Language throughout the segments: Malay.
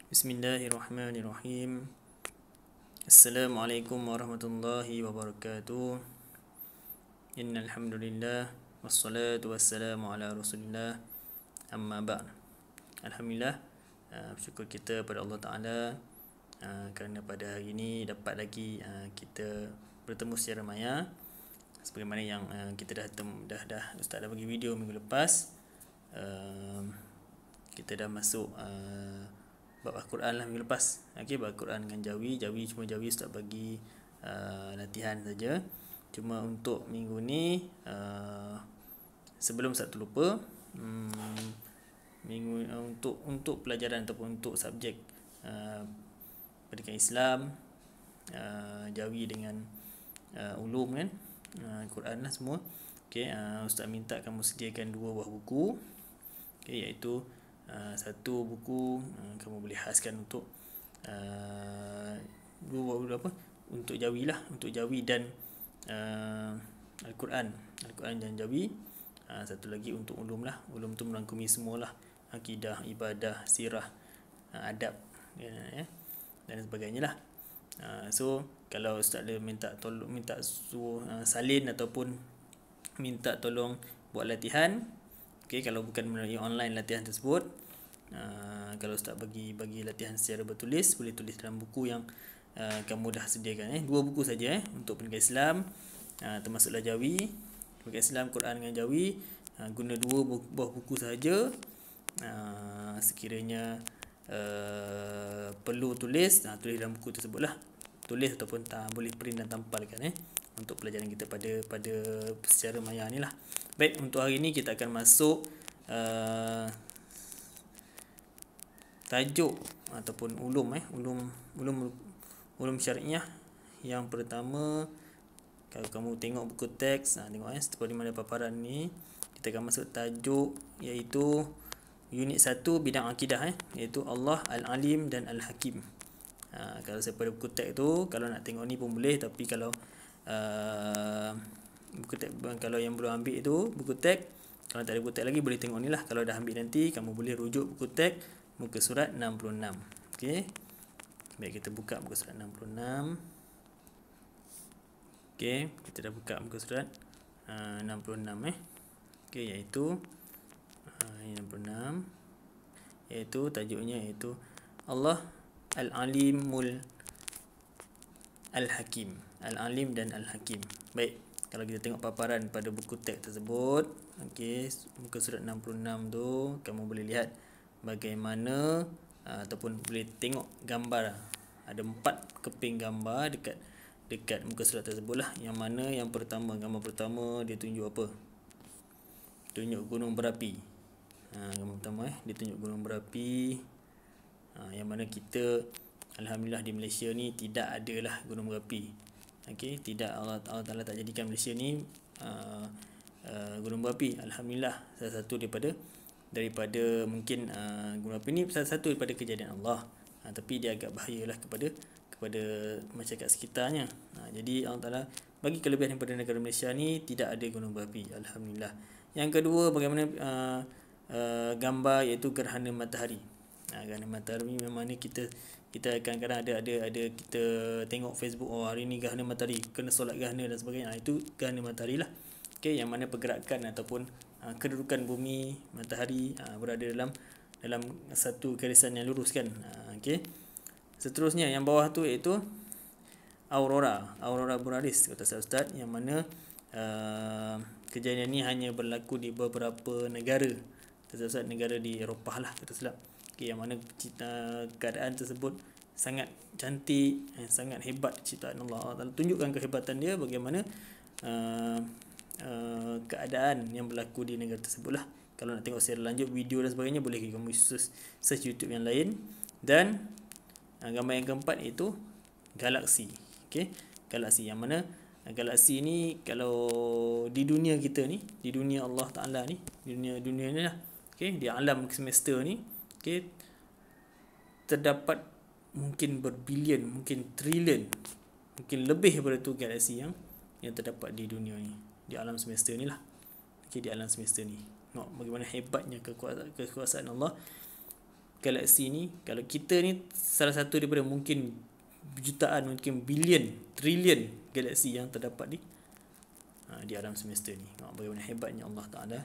Bismillahirrahmanirrahim. Assalamualaikum warahmatullahi wabarakatuh. Innal hamdalillah wassalatu wassalamu ala Rasulillah. Amma ba'd. Alhamdulillah, bersyukur kita pada Allah Taala kerana pada hari ini dapat lagi kita bertemu secara maya. Sebagaimana yang kita dah Ustaz dah bagi video minggu lepas. Kita dah masuk bab Al-Quran lah minggu lepas. Okey, bab Al-Quran dengan Jawi cuma Jawi Ustaz bagi latihan saja. Cuma untuk minggu ni sebelum Ustaz terlupa, minggu untuk pelajaran ataupun untuk subjek pendidikan Islam, Jawi dengan ulum kan, Quran lah semua. Okey, Ustaz minta kamu sediakan 2 buah buku. Okey, iaitu satu buku kamu boleh khaskan untuk untuk Jawi lah, untuk Jawi dan Al-Quran dan Jawi. Satu lagi untuk ulum lah. Ulum tu merangkumi semualah, akidah, ibadah, sirah, adab dan sebagainya lah. So kalau Ustaz dia minta suruh salin ataupun minta tolong buat latihan. Okay, kalau bukan melalui online latihan tersebut, kalau Ustaz bagi latihan secara bertulis, boleh tulis dalam buku yang kamu dah sediakan. 2 buku saja untuk pendidikan Islam, termasuklah Jawi, pendidikan Islam, Quran dengan Jawi. Guna 2 buah buku saja. Sekiranya perlu tulis dalam buku tersebut lah. Tulis ataupun boleh print dan tampalkan untuk pelajaran kita pada secara maya ni lah. Baik, untuk hari ni kita akan masuk tajuk ataupun ulum syariah. Yang pertama, kalau kamu tengok buku teks, tengok seperti mana paparan ni, kita akan masuk tajuk iaitu unit 1 bidang akidah, iaitu Allah Al-Alim dan Al-Hakim. Kalau saya pada buku teks tu, kalau nak tengok ni pun boleh, tapi kalau buku teks, kalau yang belum ambil itu buku teks, kalau tak ada buku teks lagi boleh tengok ni lah. Kalau dah ambil nanti kamu boleh rujuk buku teks muka surat 66. Okey, baik, kita buka muka surat 66. Okey, kita dah buka muka surat 66 Okey, iaitu 66, iaitu tajuknya iaitu Allah Al-Alimul Al-Hakim. Al-Alim dan Al-Hakim. Baik, kalau kita tengok paparan pada buku teks tersebut, okey, muka surat 66 tu kamu boleh lihat bagaimana ataupun boleh tengok gambar. Ada 4 keping gambar dekat muka surat tersebut lah. Yang mana yang pertama, gambar pertama dia tunjuk apa? Tunjuk gunung berapi. Gambar pertama dia tunjuk gunung berapi. Yang mana kita alhamdulillah di Malaysia ni tidak adalah gunung berapi. Okey, tidak, Allah Taala tak jadikan Malaysia ni gunung berapi. Alhamdulillah, salah satu daripada mungkin gunung berapi ni salah satu daripada kejadian Allah. Tapi dia agak bahayalah kepada masyarakat sekitarnya. Jadi Allah Taala bagi kelebihan daripada negara Malaysia ni tidak ada gunung berapi, alhamdulillah. Yang kedua, bagaimana gambar iaitu gerhana matahari. Gerhana matahari memang ni kita kadang-kadang ada kita tengok Facebook, hari ni gerhana matahari, kena solat gerhana dan sebagainya. Itu gerhana matahari lah. Okey, yang mana pergerakan ataupun kedudukan bumi, matahari berada dalam satu garisan yang lurus kan. Okey. Seterusnya yang bawah tu iaitu aurora borealis, kata Ustaz, yang mana kejadian ni hanya berlaku di beberapa negara. Kata Ustaz, negara di Eropah lah, kata Ustaz. Okey, yang mana keadaan tersebut sangat cantik, sangat hebat ciptaan Allah. Allah tunjukkan kehebatan dia bagaimana keadaan yang berlaku di negara tersebut lah. Kalau nak tengok secara lanjut video dan sebagainya, boleh kamu search YouTube yang lain. Dan gambar yang keempat iaitu galaksi. Okey, galaksi, yang mana galaksi ni kalau di dunia kita ni, di dunia Allah Taala ni, dunia ni lah. Okey, di alam semesta ni, okey, terdapat mungkin berbilion, mungkin trilion, mungkin lebih daripada tu galaksi yang terdapat di dunia ni, di alam semesta ni lah. Okey, di alam semesta ni. Tengok bagaimana hebatnya kekuasaan Allah. galaksi ni, kalau kita ni salah satu daripada mungkin jutaan, mungkin bilion, trilion galaksi yang terdapat di alam semesta ni. Bagaimana hebatnya Allah Ta'ala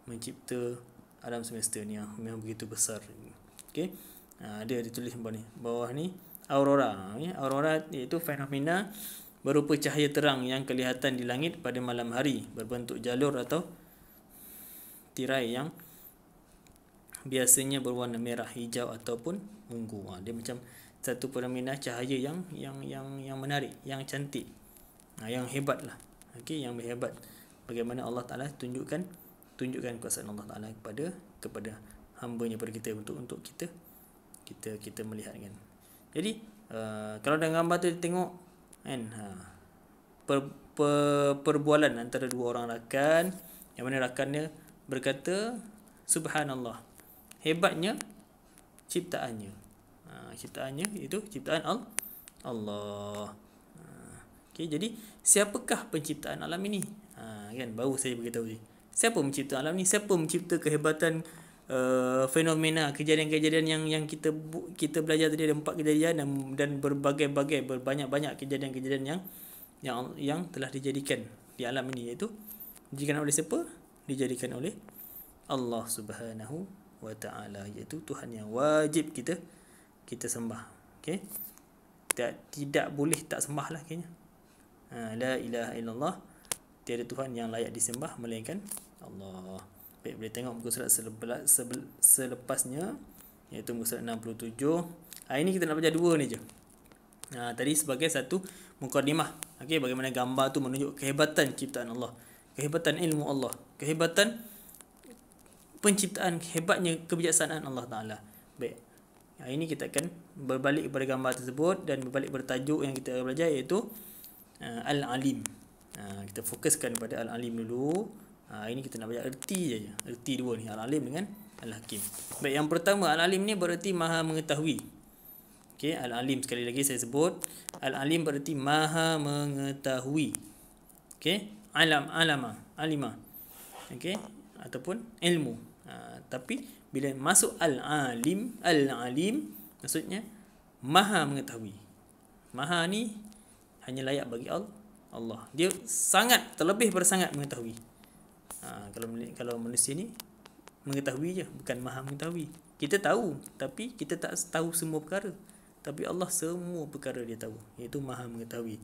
mencipta alam semesta ni yang memang begitu besar. Okey. Dia ditulis bawah ni aurora. Aurora iaitu fenomena berupa cahaya terang yang kelihatan di langit pada malam hari, berbentuk jalur atau tirai yang biasanya berwarna merah, hijau ataupun ungu. Dia macam satu fenomena cahaya yang menarik, yang cantik, yang hebat lah. Okey, yang hebat. Bagaimana Allah Taala tunjukkan kuasa Allah Taala kepada hamba-Nya, pada kita, untuk kita melihat kan. Jadi kalau dalam gambar tu tengok kan, perbualan antara dua orang rakan, yang mana rakannya berkata subhanallah, hebatnya ciptaannya. Ciptaannya itu ciptaan Allah. Okey, jadi siapakah penciptaan alam ini? Kan baru saya beritahu ni. Siapa mencipta alam ni? Siapa mencipta kehebatan fenomena, kejadian-kejadian yang kita belajar tadi, ada 4 kejadian dan berbagai-bagai, berbanyak-banyak kejadian-kejadian yang telah dijadikan di alam ini, iaitu dijadikan oleh siapa? Dijadikan oleh Allah Subhanahu wa Ta'ala, iaitu Tuhan yang wajib kita sembah. Okey, tidak boleh tak sembah lah kayaknya. La ilaha illallah, tiada Tuhan yang layak disembah melainkan Allah. Baik, boleh tengok muka surat selepasnya, iaitu muka surat 67. Ini kita nak baca 2 ni je. Tadi sebagai satu mukadimah. Okey, bagaimana gambar tu menunjuk kehebatan ciptaan Allah, kehebatan ilmu Allah, kehebatan penciptaan, hebatnya kebijaksanaan Allah Ta'ala. Baik, ini kita akan berbalik kepada gambar tersebut dan berbalik kepada tajuk yang kita belajar, iaitu Al-Alim. Kita fokuskan pada Al-Alim dulu. Ini kita nak belajar erti je. Erti dua ni, Al-Alim dengan Al-Hakim. Baik, yang pertama, Al-Alim ni bererti maha mengetahui. Okey, Al-Alim sekali lagi saya sebut, Al-Alim bererti maha mengetahui. Okey, alima. Okey, ataupun ilmu. Tapi bila masuk Al-Alim maksudnya maha mengetahui. Maha ni hanya layak bagi Allah. Dia sangat, terlebih bersangat mengetahui. Kalau manusia ni mengetahui je, bukan maha mengetahui. Kita tahu, tapi kita tak tahu semua perkara. Tapi Allah semua perkara dia tahu, iaitu maha mengetahui.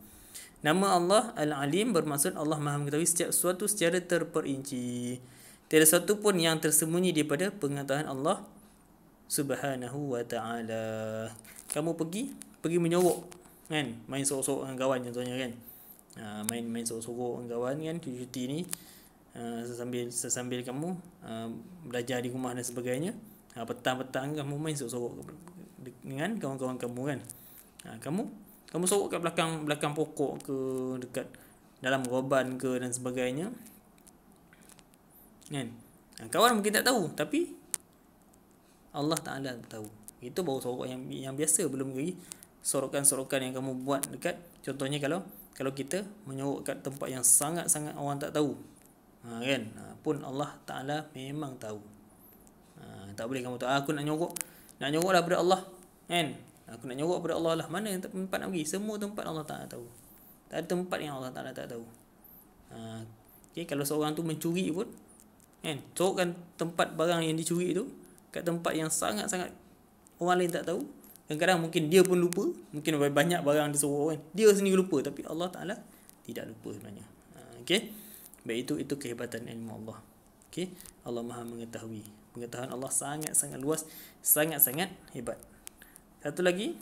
Nama Allah Al-Alim bermaksud Allah maha mengetahui setiap sesuatu secara terperinci. Tiada sesuatu pun yang tersembunyi daripada pengetahuan Allah Subhanahu wa Ta'ala. Kamu pergi menyorok kan, main sorok-sorok dengan kawan contohnya kan. Main sorok-sorok dengan kawan kan, cuti ni, sesambil kamu belajar di rumah dan sebagainya. Petang-petang kamu main sorok-sorok dengan kawan-kawan kamu kan. Kamu sorok kat belakang pokok ke, dekat dalam roban ke dan sebagainya kan. Kawan mungkin tak tahu, tapi Allah Ta'ala tahu. Itu baru sorok yang biasa, belum lagi sorokan-sorokan yang kamu buat dekat, contohnya kalau kita menyorok kat tempat yang sangat-sangat orang tak tahu, kan, pun Allah Ta'ala memang tahu. Tak boleh kamu tahu, aku nak nyorok lah pada Allah kan, aku nak nyorok pada Allah lah. Mana tempat nak pergi? Semua tempat Allah Ta'ala tahu. Tak ada tempat yang Allah Ta'ala tak tahu. Okay, kalau seorang tu mencuri pun kan, sorokkan tempat barang yang dicuri tu kat tempat yang sangat-sangat orang lain tak tahu. Kadang-kadang mungkin dia pun lupa, mungkin banyak barang disorok kan, dia sendiri lupa, tapi Allah Ta'ala tidak lupa sebenarnya. Okey, baik, itu kehebatan ilmu Allah. Okey, Allah maha mengetahui. Pengetahuan Allah sangat-sangat luas, sangat-sangat hebat. Satu lagi,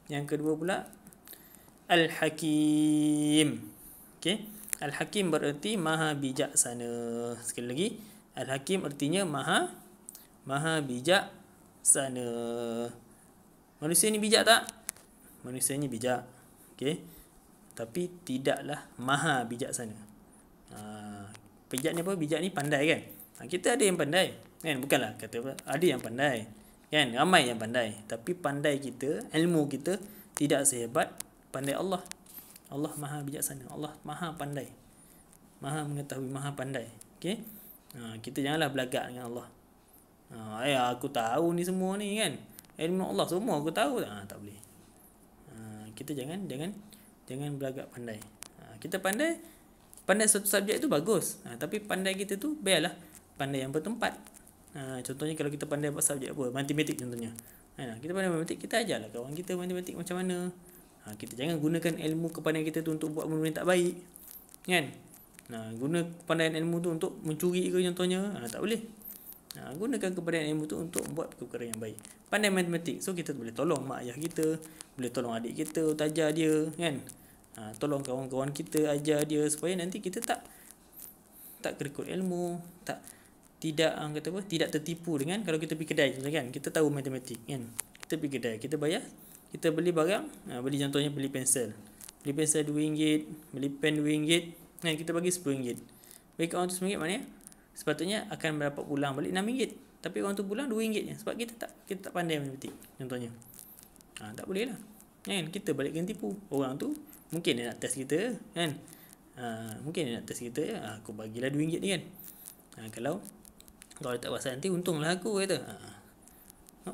yang kedua pula, Al-Hakim. Okey, Al-Hakim bererti maha bijaksana. Sekali lagi, Al-Hakim artinya maha bijaksana. Manusia ni bijak tak? Manusia ni bijak. Okey, tapi tidaklah maha bijaksana. Bijak ni apa? Bijak ni pandai kan. Kita ada yang pandai kan, bukanlah kata apa, ada yang pandai kan, ramai yang pandai, tapi pandai kita, ilmu kita tidak sehebat pandai Allah. Allah maha bijaksana, Allah maha pandai, maha mengetahui, maha pandai. Okey, kita janganlah belagak dengan Allah. Aku tahu ni semua ni kan. Ilmu Allah semua aku tahu. Tak boleh. Kita jangan berlagak pandai. Kita pandai satu subjek tu bagus. Tapi pandai kita tu biarlah pandai yang bertempat. Contohnya kalau kita pandai subjek apa? Matematik contohnya. Kita pandai matematik, kita ajarlah kawan kita matematik macam mana. Kita jangan gunakan ilmu kepandaian kita tu untuk buat benda yang tak baik. Kan? Guna kepandaian ilmu tu untuk mencuri ke contohnya. Tak boleh. Gunakan kepandaian ilmu tu untuk buat perkara yang baik. Pandai matematik, so kita boleh tolong mak ayah kita, boleh tolong adik kita untuk ajar dia, kan? Tolong kawan-kawan kita ajar dia supaya nanti kita tak kerikut ilmu, tidak tertipu dengan kalau kita pergi kedai kan, kita tahu matematik kan, kita pergi kedai, kita bayar, kita beli barang, beli contohnya beli pensel RM2, beli pen RM2 kan, kita bagi RM10, bagi kawan tu RM10 mana sepatutnya akan mendapat pulang balik RM6, tapi orang tu pulang RM2 je, sebab kita tak pandai matematik contohnya. Tak boleh lah kan, kita balik kena tipu orang tu. Mungkin dia nak test kita kan, mungkin dia nak test kita, aku bagilah RM2 ni kan. Kalau dia tak pasal nanti untunglah aku kata.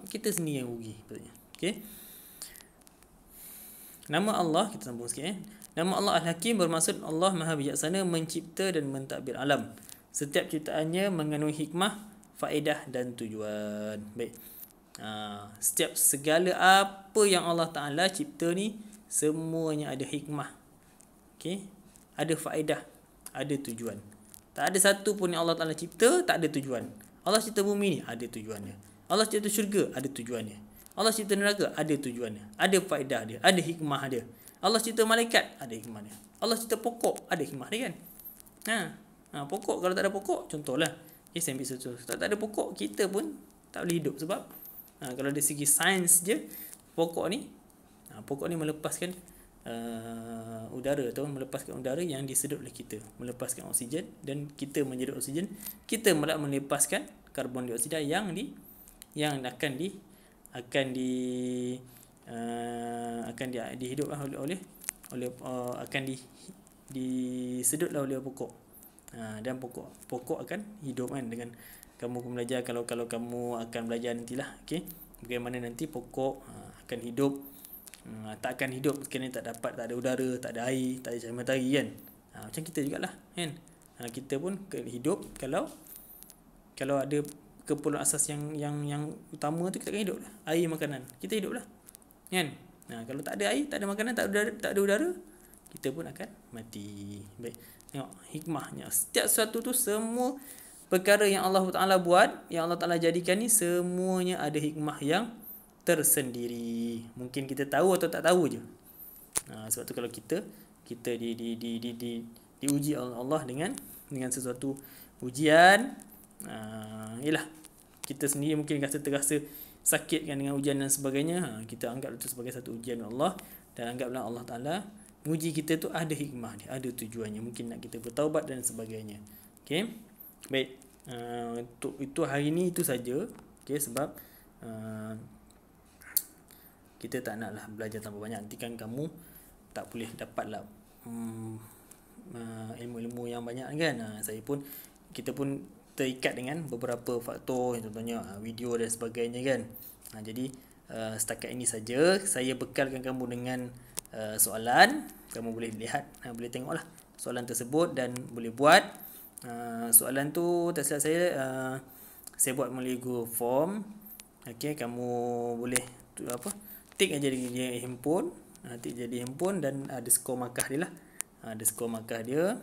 Kita sendiri yang rugi patutnya. Okey. Nama Allah, kita sambung sikit Nama Allah Al-Hakim bermaksud Allah Maha Bijaksana mencipta dan mentadbir alam. Setiap ciptaannya mengandung hikmah, faedah dan tujuan. Baik. Setiap segala apa yang Allah Ta'ala cipta ni semuanya ada hikmah. Okey. Ada faedah, ada tujuan. Tak ada satu pun yang Allah Ta'ala cipta tak ada tujuan. Allah cipta bumi ni ada tujuannya. Allah cipta syurga ada tujuannya. Allah cipta neraka ada tujuannya. Ada faedah dia, ada hikmah dia. Allah cipta malaikat ada hikmah dia. Allah cipta pokok ada hikmah dia kan. Pokok, kalau tak ada pokok, contohlah saya ambil contoh, tak ada pokok kita pun tak boleh hidup. Sebab kalau dari segi sains je, pokok ni melepaskan udara atau melepaskan udara yang disedut oleh kita, melepaskan oksigen, dan kita menjedut oksigen, kita malah melepaskan karbon dioksida yang disedutlah oleh pokok. Dan pokok akan hidup kan. Dengan kamu pun belajar, kalau kamu akan belajar nantilah, okey, bagaimana nanti pokok akan hidup. Tak akan hidup kerana tak ada udara, tak ada air, tak ada cahaya matahari kan. Macam kita jugalah kan. Kita pun hidup kalau ada keperluan asas yang utama tu, kita akan hidup lah. Air, makanan, kita hidup lah kan. Kalau tak ada air, tak ada makanan, tak ada udara, kita pun akan mati. Baik, tengok hikmahnya. Setiap sesuatu tu, semua perkara yang Allah Ta'ala buat, yang Allah Ta'ala jadikan ni, semuanya ada hikmah yang tersendiri. Mungkin kita tahu atau tak tahu je. Sebab tu kalau kita diuji oleh Allah dengan sesuatu ujian, ialah kita sendiri mungkin terasa sakit kan dengan ujian dan sebagainya. Kita anggap itu sebagai satu ujian Allah, dan anggaplah Allah Ta'ala menguji kita tu ada hikmah dia, ada tujuannya, mungkin nak kita bertaubat dan sebagainya. Okey. Baik. Untuk itu hari ni itu saja. Okey, sebab kita tak naklah belajar tambah banyak. Nanti kan kamu tak boleh dapatlah ilmu-ilmu yang banyak kan. Kita pun terikat dengan beberapa faktor, contohnya video dan sebagainya kan. Jadi setakat ini saja saya bekalkan kamu dengan soalan. Kamu boleh lihat, boleh tengoklah soalan tersebut dan boleh buat. Soalan tu tak silap saya buat melalui Google Form. Okey, kamu boleh tik aja di handphone, tik jadi handphone, dan ada skor markah dia lah. Ada skor markah dia.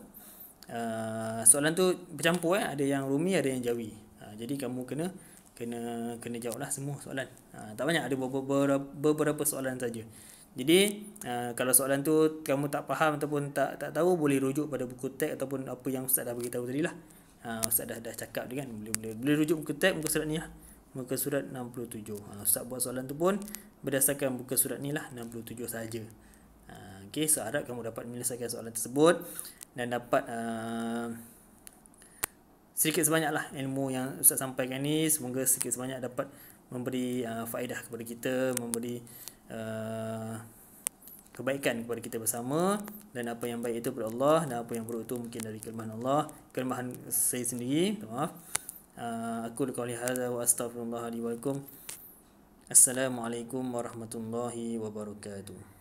Soalan tu bercampur ada yang Rumi, ada yang Jawi. Jadi kamu kena jawablah semua soalan. Tak banyak, ada beberapa soalan saja. Jadi kalau soalan tu kamu tak faham ataupun tak tahu, boleh rujuk pada buku teks ataupun apa yang Ustaz dah beritahu tadi lah. Ustaz dah cakap dia kan, boleh rujuk buku teks, muka surat ni lah, muka surat 67. Ustaz buat soalan tu pun berdasarkan muka surat ni lah, 67 saja. Okey, so harap kamu dapat menyelesaikan soalan tersebut dan dapat sedikit sebanyak lah ilmu yang Ustaz sampaikan ni. Semoga sedikit sebanyak dapat memberi faedah kepada kita, memberi kebaikan kepada kita bersama. Dan apa yang baik itu daripada Allah, dan apa yang buruk itu mungkin dari kelemahan Allah, kelemahan saya sendiri, maaf. Aku qouli hadza wa astaghfirullah li wa lakum. Assalamualaikum warahmatullahi wabarakatuh.